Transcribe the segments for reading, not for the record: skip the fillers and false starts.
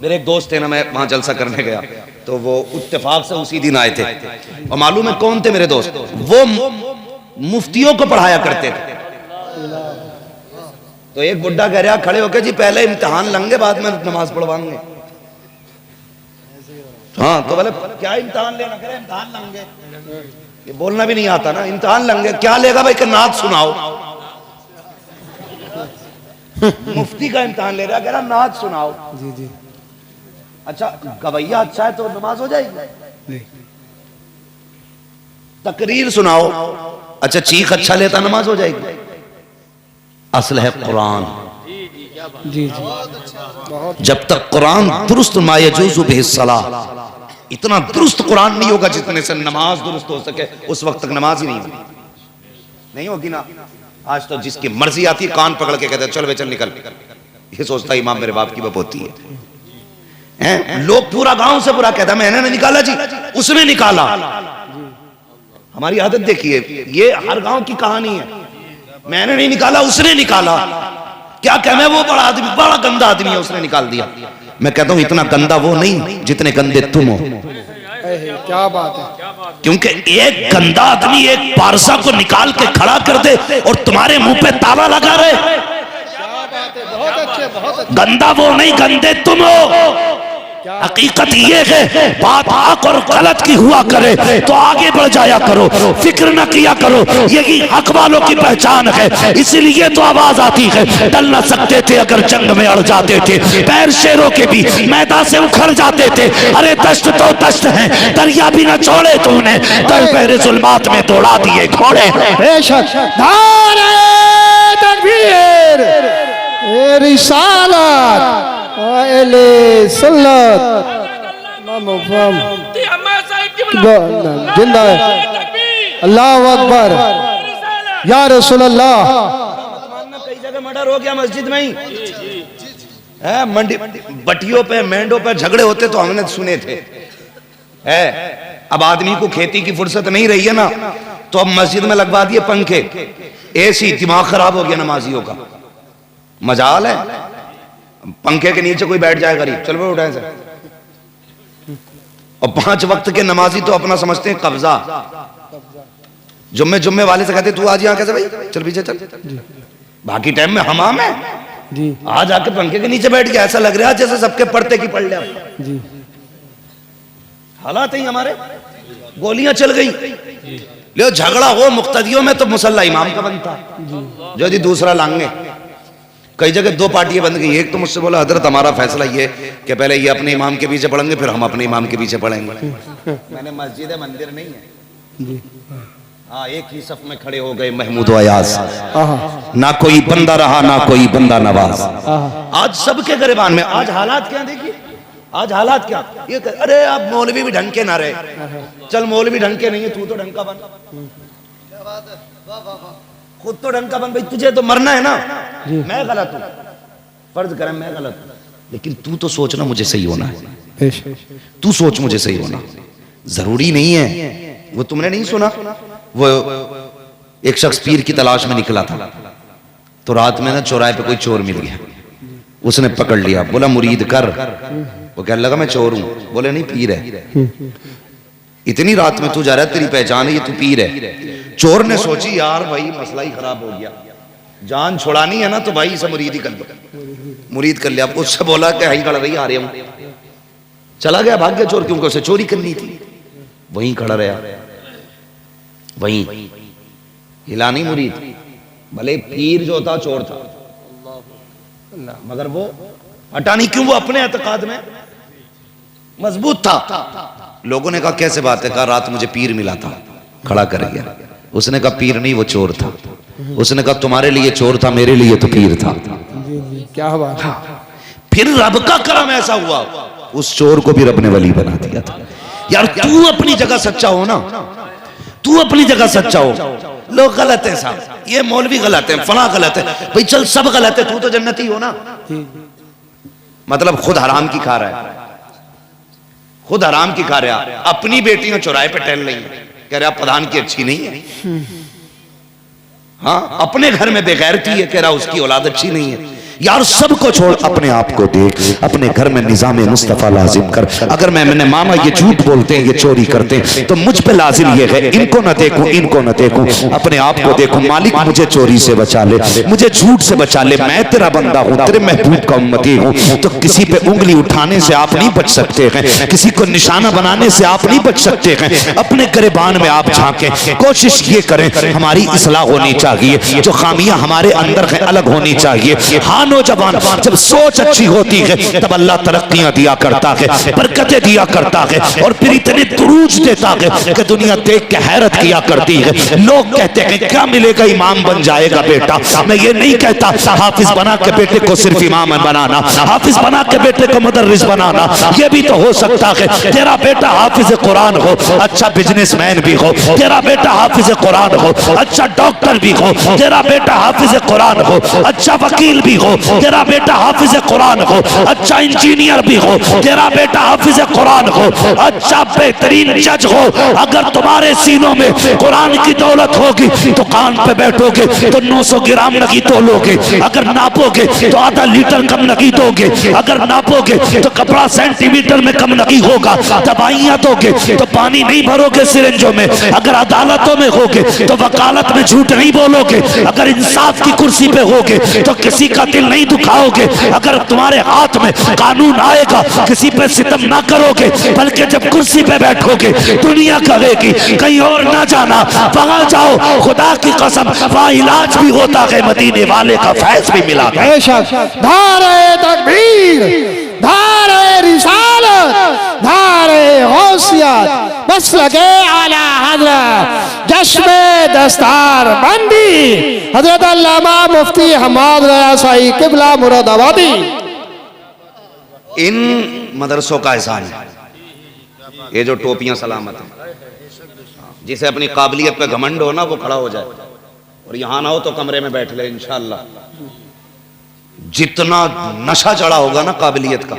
मेरे एक दोस्त थे ना, मैं वहां जलसा करने गया तो वो इत्तेफाक से उसी दिन आए थे। और मालूम है कौन थे मेरे दोस्त? वो मुफ्तियों को पढ़ाया करते थे। तो एक बुड्ढा कह रहा खड़े होकर, जी पहले इम्तिहान लेंगे बाद में नमाज पढ़वाएंगे। हाँ तो बोले क्या इम्तिहान लेना? कह रहे इम्तिहान लेंगे। ये बोलना भी नहीं आता ना, इम्तिहान लेंगे। क्या लेगा भाई? कि नात सुनाओ। मुफ्ती का इम्तिहान ले रहा, कह रहा नात सुनाओ। जी जी। अच्छा गवैया अच्छा है तो नमाज हो जाएगी? नहीं। तकरीर सुनाओ, अच्छा चीख अच्छा लेता नमाज हो जाएगी? असल है कुरान। जी जी बहुत। जब तक कुरान दुरुस्त मायजूज़ु बिहिस्सलाह, इतना दुरुस्त कुरान नहीं होगा जितने से नमाज दुरुस्त हो सके, उस वक्त तक नमाज ही नहीं होगी ना। आज तो जिसकी मर्जी आती है कान पकड़ के कहते चल वे चल निकल। ये सोचता इमाम मेरे बाप की बपोती है। लोग पूरा गांव से पूरा कहता मैंने नहीं निकाला जी, उसने निकाला। हमारी आदत देखिए, ये हर गांव की कहानी है। मैंने नहीं निकाला, उसने निकाला। क्या कहना है वो बड़ा आदमी, बड़ा गंदा आदमी है, उसने निकाल दिया। मैं कहता हूं इतना गंदा वो नहीं जितने गंदे तुम हो। क्या बात है। क्योंकि एक गंदा आदमी एक पारसा को निकाल के खड़ा कर दे और तुम्हारे मुंह पे ताला लगा रहे। बहुत अच्छे बहुत अच्छे। गंदा वो नहीं, गंदे तुम हो। हकीकत ये है बात हक और गलत की हुआ करे तो आगे बढ़ जाया करो, फिक्र न किया करो। यही हक वालों की पहचान है, इसीलिए तो आवाज आती है। डल न सकते थे अगर जंग में अड़ जाते थे, पैर शेरों के भी मैदान से उखड़ जाते थे। अरे दश्त तो दश्त है, दरिया भी न छोड़े तूने, दर पहरे जुल्मात में दौड़ा दिए घोड़े। बेशक। नारे तकबीर, ए रिसालत, आले सुन्नत, जिंदा है। अल्लाह अकबर, या रसूल अल्लाह। कई जगह मर्डर हो गया मस्जिद में ही है। मंडी बटियों पे मेंढों पे झगड़े होते तो हमने सुने थे। है अब आदमी को खेती की फुर्सत नहीं रही है ना, तो अब मस्जिद में लगवा दिए पंखे, एसी। दिमाग खराब हो गया नमाजियों का। मजाल है पंखे के नीचे कोई बैठ जाए गरीब, चल वो उठाए से। और 5 वक्त के नमाजी तो अपना समझते हैं कब्जा। जुम्मे वाले से कहते तू आज यहाँ कैसे भाई, चल पीछे चल। बाकी टाइम में हमाम है जी। आज आके पंखे के नीचे बैठ गया, ऐसा लग रहा है जैसे सबके पढ़ते की पढ़ लिया जी। हालात ही हमारे। गोलियां चल गई, ले झगड़ा हो मुक्तदियों में तो मुसल्ला इमाम का बनता जो जी दूसरा लांगे। कई जगह 2 पार्टियां बन गई। एक तो मुझसे बोला हजरत हमारा फैसला ये कि पहले ये अपने इमाम के पीछे पढ़ेंगे फिर हम अपने इमाम के पीछे पढ़ेंगे। मैंने मस्जिद है मंदिर नहीं है जी। हाँ, एक ही सफ में खड़े हो गए महमूद अयाज। ना कोई बंदा रहा ना कोई बंदा नवाज। आज सबके गिरबान में। आज हालात क्या देखिए, आज हालात क्या ये अरे अब मौलवी भी ढंग के ना रहे। चल मौलवी ढंग के नहीं है, तू तो ढंग का बन। खुद तो ढंग का बन भाई, तुझे तो मरना है ना। मैं गलत हूं, फर्ज करें मैं गलत हूं, लेकिन तू तो सोचना मुझे सही होना है। तू सोच मुझे सही होना जरूरी नहीं है। वो तुमने नहीं सुना, वो एक शख्स पीर की तलाश में निकला था तो रात में ना चौराहे पे कोई चोर मिल गया, उसने पकड़ लिया, बोला मुरीद कर। वो कहने लगा मैं चोर हूं। बोले नहीं पीर है। इतनी रात में तू जा रहा है, तेरी पहचान है ये, तू पीर है। चोर ने सोची यार भाई मसला ही खराब हो गया, जान छुड़ानी है ना तो भाई इसे मुरीद ही कर लो। मुरीद कर लिया। उससे बोला कि हाई खड़ा रही आ रहे हूं। चला गया, भाग गया चोर, क्योंकि उसे चोरी करनी थी। वहीं खड़ा रहा, वहीं हिला नहीं मुरीद। भले पीर जो था चोर था मगर वो हटा नहीं। क्यों? वो अपने एतकाद में मजबूत था। लोगों ने कहा कैसे बात है? कहा रात मुझे पीर मिला था, खड़ा कर गया। उसने कहा पीर नहीं वो चोर था। उसने कहा तुम्हारे लिए चोर था, मेरे लिए तो पीर था। क्या बात है। फिर रब का करम ऐसा हुआ, उस चोर को भी रब ने वली बना दिया था। यार तू अपनी जगह सच्चा हो ना, तू अपनी जगह सच्चा हो। लोग गलत है साहब, ये मौलवी गलत है, फला गलत है। भाई चल सब गलत है, तू तो जन्नती हो ना। मतलब खुद हराम की खा रहा है, खुद हराम की खा रहा है। अपनी बेटियां चौराहे पे टहल रही है, कह रहा प्रधान की अच्छी नहीं है। हाँ, अपने घर में बेगैरती है, कह रहा उसकी औलाद अच्छी नहीं है। यार सबको छोड़ अपने आप को देख, अपने घर में निजाम मुस्तफा लाजिम कर। अगर मैंने मामा ये झूठ बोलते हैं, ये चोरी करते हैं, तो मुझ पे लाजिम ये है इनको न देखूं, इनको न देखूं, अपने आप को देखूं। मालिक मुझे चोरी से बचा ले, मुझे झूठ से बचा ले, मैं तेरा बंदा हूं, तेरे महबूब का उम्मती हूं। तो किसी पे उंगली उठाने से आप नहीं बच सकते हैं, किसी को निशाना बनाने से आप नहीं बच सकते हैं। अपने गिरबान में आप झांकें, कोशिश ये करें हमारी इस्लाह होनी चाहिए, जो खामियां हमारे अंदर है अलग होनी चाहिए। हाँ नौजवान, जब सोच अच्छी होती है तब अल्लाह तरक्कियां दिया करता है, बरकतें दिया करता है, और फिर इतने दुरूज देता है कि दुनिया देख के हैरत किया करती है। लोग कहते हैं क्या मिलेगा, इमाम बन जाएगा बेटा। मैं ये नहीं कहता हाफिज बना के बेटे को सिर्फ इमाम बनाना, हाफिज बना के बेटे को मुदर्रिस बनाना, ये भी तो हो सकता है तेरा बेटा हाफिज कुरान हो, अच्छा बिजनेसमैन भी हो, तेरा बेटा हाफिज कुरान हो, अच्छा डॉक्टर भी हो, तेरा बेटा हाफिज कुरान हो, अच्छा वकील भी हो, तेरा बेटा हाफिज कुरान हो, अच्छा इंजीनियर भी हो, तेरा बेटा हाफिज कुरान हो, अच्छा बेहतरीन जज हो। अगर तुम्हारे सीनों में कुरान की दौलत होगी तो कान पे बैठोगे तो 900 ग्राम नगी तोलोगे, अगर नापोगे तो आधा लीटर कम नगी दोगे, अगर नापोगे तो कपड़ा सेंटीमीटर में कम नगी होगा, दवाइयां दोगे तो पानी नहीं भरोगे सिरिंजों में, अगर अदालतों में होगे तो वकालत में झूठ नहीं बोलोगे, अगर इंसाफ की कुर्सी पे होगे तो किसी का दिल नहीं दुखाओगे, अगर तुम्हारे हाथ में कानून आएगा किसी पे सितम ना करोगे, बल्कि जब कुर्सी पे बैठोगे दुनिया कहेगी कहीं और ना जाना, वहां जाओ, खुदा की कसम वहां इलाज भी होता है, मदीने वाले का फैज भी मिला है। धारे तकबीर, धारे रिसालत, धारे गौसियत, बस लगे आला हजरत, जश्न दस्तार बंदी हजरत अल्लामा मुफ्ती हम्माद रज़ा साई किबला मुरादाबादी। इन मदरसों का एहसान है ये जो टोपियां सलामत है, जिसे अपनी काबिलियत पे घमंड हो ना वो खड़ा हो जाए, और यहां ना हो तो कमरे में बैठ ले इंशाअल्लाह। जितना नशा चढ़ा होगा ना काबिलियत का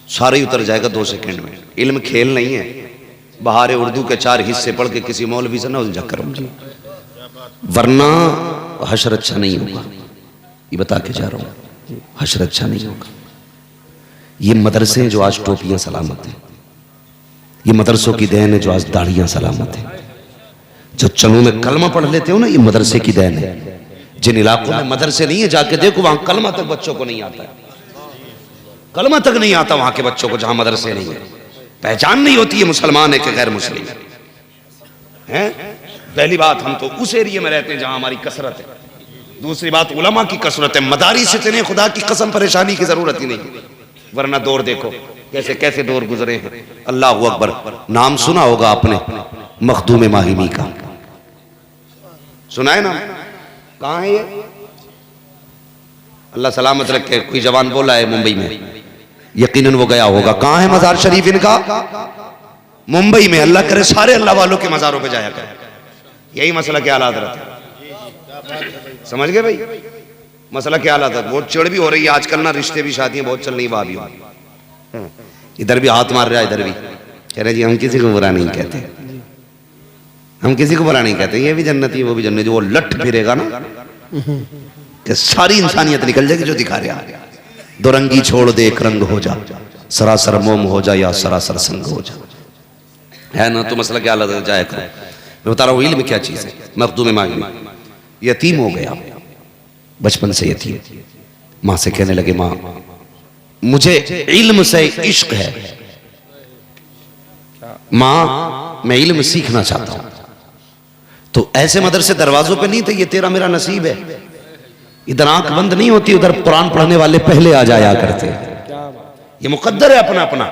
सारे उतर जाएगा 2 सेकंड में। इल्म खेल नहीं है, बहारे उर्दू के 4 हिस्से पढ़ के किसी मौलवी से ना उलझा करो, वरना हशर अच्छा नहीं होगा। ये बता के जा रहा हूं, हशर अच्छा नहीं होगा। ये मदरसे हैं जो आज टोपियां सलामत हैं, ये मदरसों की देन है जो आज दाढ़ियां सलामत है। जो चनों में कलमा पढ़ लेते हो ना, ये मदरसे की देन है। जिन इलाकों में मदरसे नहीं है जाके देखो वहां कलमा तक बच्चों को नहीं आता है, कलमा तक नहीं आता वहां के बच्चों को, जहां मदरसे नहीं है। पहचान नहीं होती है मुसलमान है कि गैर मुस्लिम है। पहली बात, हम तो उस एरिया में रहते हैं जहां हमारी कसरत है। दूसरी बात, उलमा की कसरत है। मदारिस इतने, खुदा की कसम परेशानी की जरूरत ही नहीं, वरना दौर देखो कैसे कैसे दौर गुजरे हैं। अल्लाह अकबर। नाम सुना होगा आपने मखदूम माहिमी का, सुना है ना? कहाँ है ये? अल्लाह सलामत रखे। कोई जवान बोला है मुंबई में, यकीनन वो गया होगा। कहाँ है मजार शरीफ इनका? मुंबई में। अल्लाह करे सारे अल्लाह वालों के मजारों पे जाया करे। यही मसला क्या हालात रहते, समझ गए भाई? मसला क्या हालात है। बहुत चिड़ भी हो रही है आजकल ना, रिश्ते भी शादियां बहुत चल रही भाभी, इधर भी हाथ मार रहा है, इधर भी कह रहे जी हम किसी को बुरा नहीं कहते, हम किसी को बुरा नहीं कहते, ये भी जन्नती है वो भी जन्नती। वो लट फिरेगा ना कि सारी इंसानियत निकल जाएगी जो दिखा रहा है। दो रंगी छोड़ दे एक रंग हो जा, सरासर मोम हो जा या सरासर संग हो जा, है ना? तो मसला क्या लग जाए करो। मैं बता रहा हूँ इल्म क्या चीज है। मखदूम माहिमी यतीम हो गया, बचपन से यतीम। माँ से कहने लगे माँ मुझे इल्म से इश्क है, माँ मैं इल्म सीखना चाहता हूं। तो ऐसे मदरसे दरवाजों पे नहीं थे, ये तेरा मेरा नसीब है। इधर आंख बंद नहीं होती, उधर कुरान पढ़ने वाले पहले आ जाया करते। ये मुकद्दर है अपना अपना।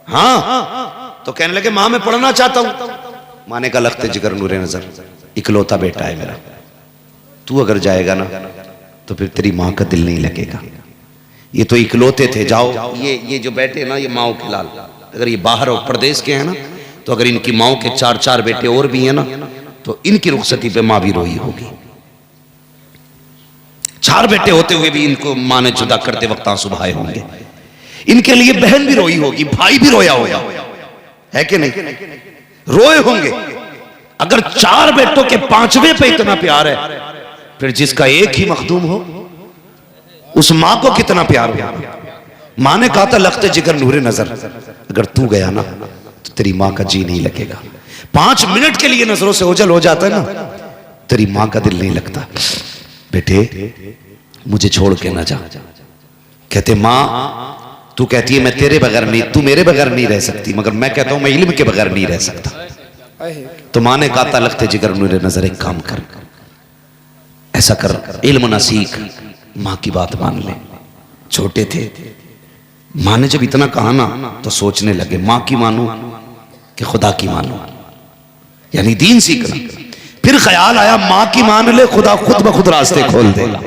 हाँ, तो कहने लगे माँ मैं पढ़ना चाहता हूं। माँ ने कहा लखते जिगर नूरे नजर, इकलौता बेटा है मेरा, तू अगर जाएगा ना तो फिर तेरी माँ का दिल नहीं लगेगा। ये तो इकलौते थे, जाओ। ये जो बैठे ना, ये माओ के लाल, अगर ये बाहर और प्रदेश के हैं ना, तो अगर इनकी माओ के 4-4 बेटे और भी हैं ना, तो इनकी रुखसती पे माँ भी रोई होगी। 4 बेटे होते हुए भी इनको माँ ने जुदा करते वक्त आंसू बहाए होंगे। इनके लिए बहन भी रोई होगी, भाई भी रोया होगा, है कि नहीं? रोए होंगे। अगर 4 बेटों के 5वें पे इतना प्यार है, फिर जिसका एक ही मखदूम हो उस माँ को कितना प्यार हुआ। माँ ने कहा था लख्ते जिगर नूरे नजर, अगर तू गया ना तो तेरी माँ का जी नहीं लगेगा। 5 मिनट के लिए नजरों से ओझल हो जाता है ना, तेरी माँ का दिल नहीं लगता। बेटे मुझे छोड़ के ना जा। कहते माँ तू कहती है मैं तेरे बगैर नहीं, तू मेरे बगैर नहीं रह सकती, मगर मैं कहता हूं मैं इल्म के बगैर नहीं रह सकता। तो माँ ने कहा था लख्ते जिगर नूरे नजर, एक काम कर, ऐसा कर, इल्म ना सीख, माँ की बात मान ले। छोटे थे, माँ ने जब इतना कहा ना तो सोचने लगे माँ की मानू कि खुदा की मानू, यानी दीन सीखना। फिर ख्याल आया माँ की मान ले, खुदा खुद ब खुद रास्ते खोल देगा।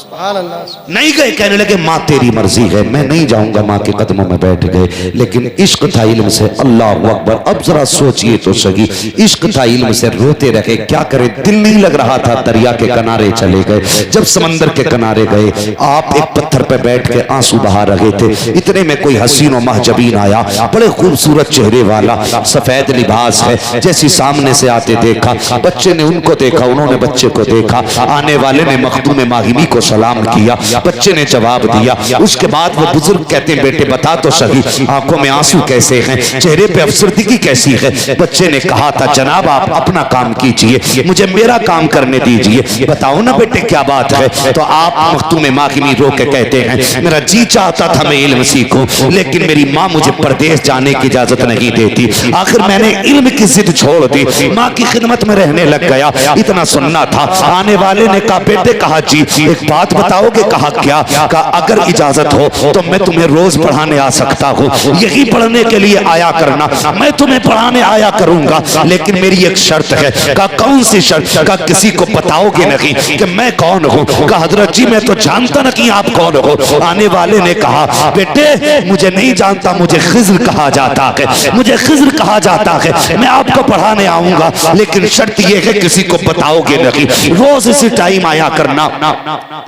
नहीं गए, कहने लगे माँ तेरी मर्जी है, मैं नहीं जाऊंगा। माँ के कदमों में बैठ गए, लेकिन इश्क था इल्म से। अल्लाह अकबर। अब जरा सोचिए तो सही, इश्क था इल्म से, रोते रहे, क्या करें, दिल नहीं लग रहा था। दरिया के किनारे चले गए। जब समंदर के किनारे गए, आप एक पत्थर पे बैठ के आंसू बहा रहे थे। इतने में कोई हसीन और महजबीन आया, बड़े खूबसूरत चेहरे वाला, सफेद लिबास है। जैसी सामने से आते देखा, बच्चे ने उनको देखा, उन्होंने बच्चे को देखा। आने वाले ने मखदूम माहिमी को सलाम किया, बच्चे ने जवाब दिया। उसके बाद वो बुजुर्ग कहते हैं बेटे बता तो सही, आंखों में आंसू कैसे हैं, चेहरे पे अफसरदगी कैसी है। बच्चे ने कहा था जनाब आप अपना काम कीजिए, मुझे मेरा काम करने दीजिए। बताओ ना बेटे क्या बात है। तो आप मखदूम माहिमी रो के कहते हैं मेरा जी चाहता था मैं इल्म सीखूं, लेकिन मेरी माँ मुझे परदेश जाने की इजाजत नहीं देती। आखिर मैंने इल्म की जिद छोड़ दी, माँ की खिदमत में रहने लग गया। इतना सुनना था। आने वाले ने कहा बेटे कहा जी एक बात बताओगे। कहा क्या। कहा अगर इजाजत हो तो मैं तुम्हें रोज पढ़ाने आ सकता हूँ, यही पढ़ने के लिए आया करना, मैं तुम्हें पढ़ाने आया करूंगा, लेकिन मेरी एक शर्त है। कहा कौन सी शर्त। कहा किसी को बताओगे नहीं कि मैं कौन हूँ। कहा हजरत जी मैं तो जानता नहीं आप कौन हो। आने वाले ने कहा बेटे मुझे नहीं जानता, मुझे खिज्र कहा जाता है, मुझे खिज्र कहा जाता है, मैं आपको पढ़ाने आऊंगा, लेकिन शर्त यह है किसी को बताओगे नहीं, रोज इसी टाइम आया करना।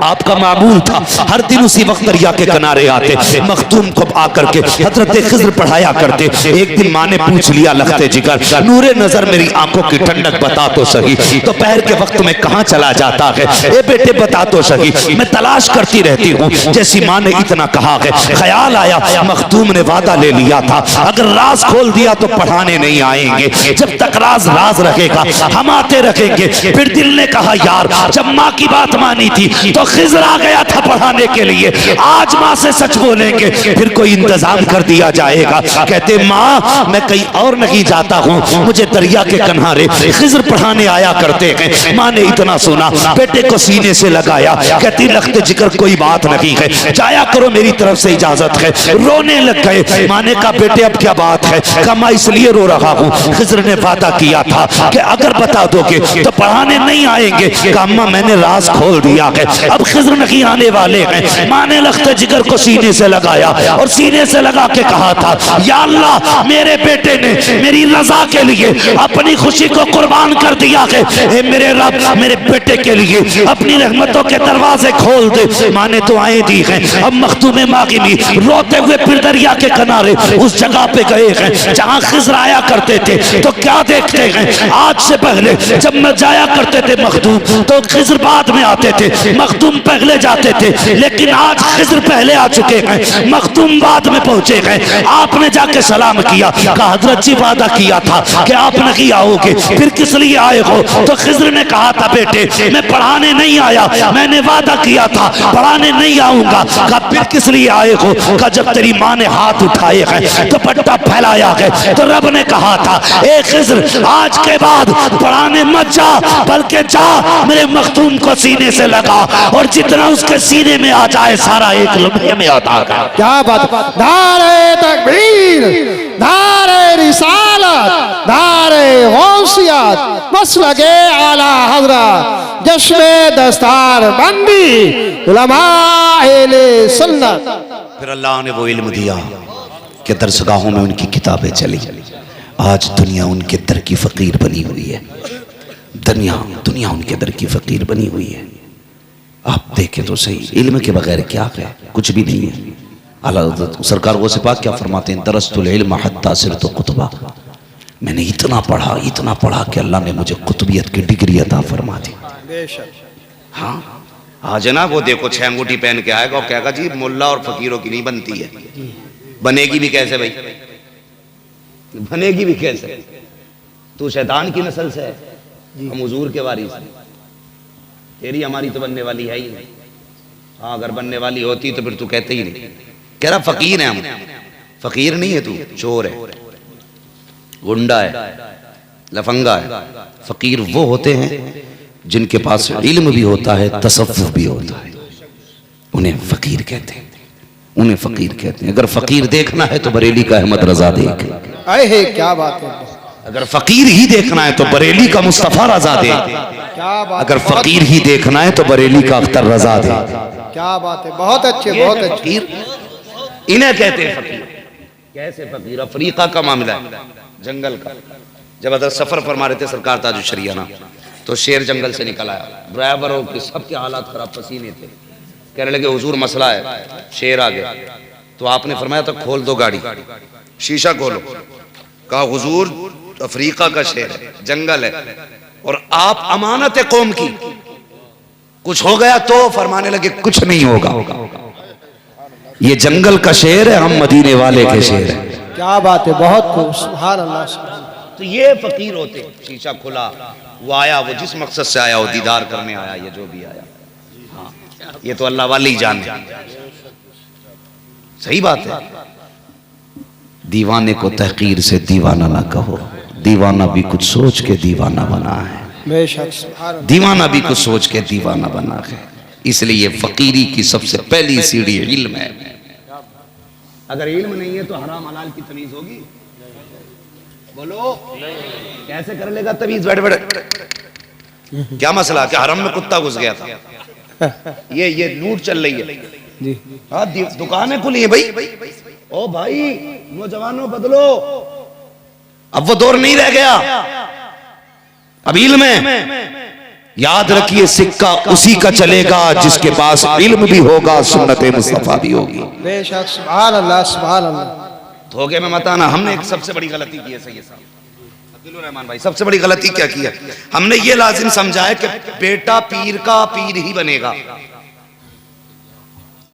आपका मामूल था हर दिन उसी वक्त दरिया के किनारे आते, मखदूम को आकर के हजरत खिज्र पढ़ाया करते। एक दिन माँ ने पूछ लिया लख्ते जिगर नूरे नजर मेरी आंखों की ठंडक बता तो सही, दोपहर के वक्त में कहाँ चला जाता है, ए बेटे बता तो सही, मैं तलाश करती रहती हूँ। जैसी माँ ने इतना कहा है, ख्याल आया मखदूम ने वादा ले लिया था अगर राज खोल दिया तो पढ़ाने नहीं आएंगे, जब तक राज राज रहेगा हम आते रखेंगे। फिर दिल ने कहा यार जब माँ की बात मानी थी तो खिज्र आ गया था पढ़ाने के लिए, आज माँ से सच बोलेंगे फिर कोई इंतजाम कर दिया जाएगा। कहते माँ मैं कहीं और नहीं जाता हूँ, मुझे दरिया के किनारे खिज्र पढ़ाने आया करते हैं। माँ ने इतना सुना, बेटे को सीने से लगाया, कहती लख्ते जिगर कोई बात नहीं है, जाया करो मेरी तरफ से इजाजत है। रोने लग गए। माँ ने कहा बेटे अब क्या बात है। कहा मैं इसलिए रो रहा हूँ, खिज्र ने वादा किया था कि अगर बता दोगे तो पढ़ाने नहीं आएंगे। कहा अम्मा मैंने राज खोल दिया है, अब खिज्र नहीं आने वाले हैं। माँ ने लख्ते जिगर को सीने से लगाया और सीने से लगा के कहा था या अल्लाह मेरे बेटे ने मेरी रजा के लिए अपनी खुशी को कुर्बान कर दिया है, ए मेरे रब मेरे बेटे के लिए अपनी रहमतों के दरवाजे खोल दे। माँ ने दुआएं दी हैं। अब मखदूम मागिमी रोते हुए फिर दरिया के किनारे उस जगह पे गए हैं जहाँ खिज्र आया करते थे। तो क्या देखते हैं, आज से पहले जब मैं जाया करते थे मखदूम तो खिज्र बाद में आते थे, मखदूम पहले जाते थे, लेकिन आज खिज्र पहले आ चुके हैं, मखदूम बाद में पहुंचे हैं। आपने जाके सलाम किया, कहा हजरत जी वादा किया था कि आप नहीं आओगे, फिर किस लिए आए हो। तो खिज्र ने कहा था बेटे मैं पढ़ाने नहीं आया, मैंने वादा किया था पढ़ाने नहीं आऊंगा। कहा फिर किस लिए आए हो। कहा जब तेरी माँ ने हाथ उठाए हैं तो पट्टा फैलाया है तो रब ने कहा था ए खिज्र आज के बाद पढ़ाने मत जा, बल्कि जा मेरे मखदूम को सीने से लगा और जितना उसके सीने में आ जाए सारा एक लम्हे में आता है। क्या बात। नारे तकबीर, नारे रिसालत, नारे गौसियत, मसलके आला हज़रत, जश्न दस्तार बंदी, उलमाए सुन्नत। फिर अल्लाह ने वो इल्म दिया कि दरसगाहों में उनकी किताबें चली। आज दुनिया उनके दर की फकीर बनी हुई है, दुनिया उनके दर की फकीर बनी हुई है। आप देखें तो सही, इल्म के बगैर क्या है, कुछ भी नहीं है। आला सरकार वो सिपा क्या फरमाते हैं, दरस्तुल इल्म हत्ता सिरतु कुतबा, मैंने इतना पढ़ा कि अल्लाह ने मुझे कुतुबियत की डिग्री अता फरमा दी। हाँ हाँ जनाब, वो देखो 6 अंगूठी पहन के आएगा और कहेगा जी मुल्ला और फकीरों की नहीं बनती है। बनेगी भी कैसे भाई, बनेगी भी कैसे? तू शैतान की नस्ल से है, हम हुजूर के वारिस हैं। तेरी हमारी तो बनने वाली है ही नहीं। हाँ अगर बनने वाली होती तो फिर तू कहते ही नहीं। कह रहा फकीर है हम। फकीर नहीं है तू, चोर है, गुंडा है, लफंगा है। फकीर वो होते हैं जिनके पास इल्म भी होता है, तसव्वुफ भी होता है, उन्हें फकीर कहते हैं, उन्हें फकीर कहते हैं। अगर फकीर देखना है तो बरेली का अहमद रजा देख। अरे क्या बात है, अगर फकीर ही देखना है तो बरेली का मुस्तफा रजा दे। क्या बात। अगर फकीर ही देखना है तो बरेली का अख्तर रजा दे। क्या बात है, बहुत अच्छे, बहुत अच्छे। फकीर इन्हें कहते हैं फकीर। कैसे फकीर? अफ्रीका का मामला है, जंगल का। जब अदर सफर फरमा रहे थे सरकार ताजुल शरियाना, तो शेर जंगल से निकल आया। ड्राइवर हो कि सबके हालात खराब, पसीने थे। कहने लगे हुजूर मसला है, शेर आ गया। तो आपने फरमाया तो खोल दो गाड़ी, शीशा खोलो। कहा हुजूर अफ्रीका का शेर है, जंगल है, और आप अमानत है कौम की, कुछ हो गया तो? फरमाने लगे कुछ नहीं होगा, ये जंगल का शेर है, हम मदीने वाले के शेर है। क्या बात है, बहुत खूब, सुभान अल्लाह। तो ये फकीर होते। शीशा खुला, वो आया, वो जिस मकसद से आया, वो दीदार करने आया, ये जो भी आया। हाँ ये तो अल्लाह वाले ही जाने। सही बात है। दीवाने को तहकीर से दीवाना ना कहो, दीवाना भी कुछ सोच के दीवाना बना है। बेशक दीवाना भी कुछ सोच के दीवाना बना है। इसलिए फकीरी की सबसे पहली सीढ़ी इल्म है। अगर इल्म नहीं है तो हराम हलाल की तमीज होगी? बोलो कैसे कर लेगा तमीज? बैठ बैठ। क्या मसला? क्या हरम में कुत्ता घुस गया था? ये लूट चल रही है जी। हाँ दुकानें खुली है भाई। ओ भाई नौजवानों बदलो, अब वो दौर नहीं रह गया। अब इल्म है। याद रखिए सिक्का उसी का चलेगा जिसके पास इल्म भी होगा, सुन्नत मुस्तफा भी होगी। बेशक, सुभान अल्लाह, सुभान अल्लाह। धोखे में मत आना। हमने एक सबसे बड़ी गलती की है सैयद साहब अब्दुल रहमान भाई, सबसे बड़ी गलती क्या की है? हमने ये लाजिम समझा है कि बेटा पीर का पीर ही बनेगा।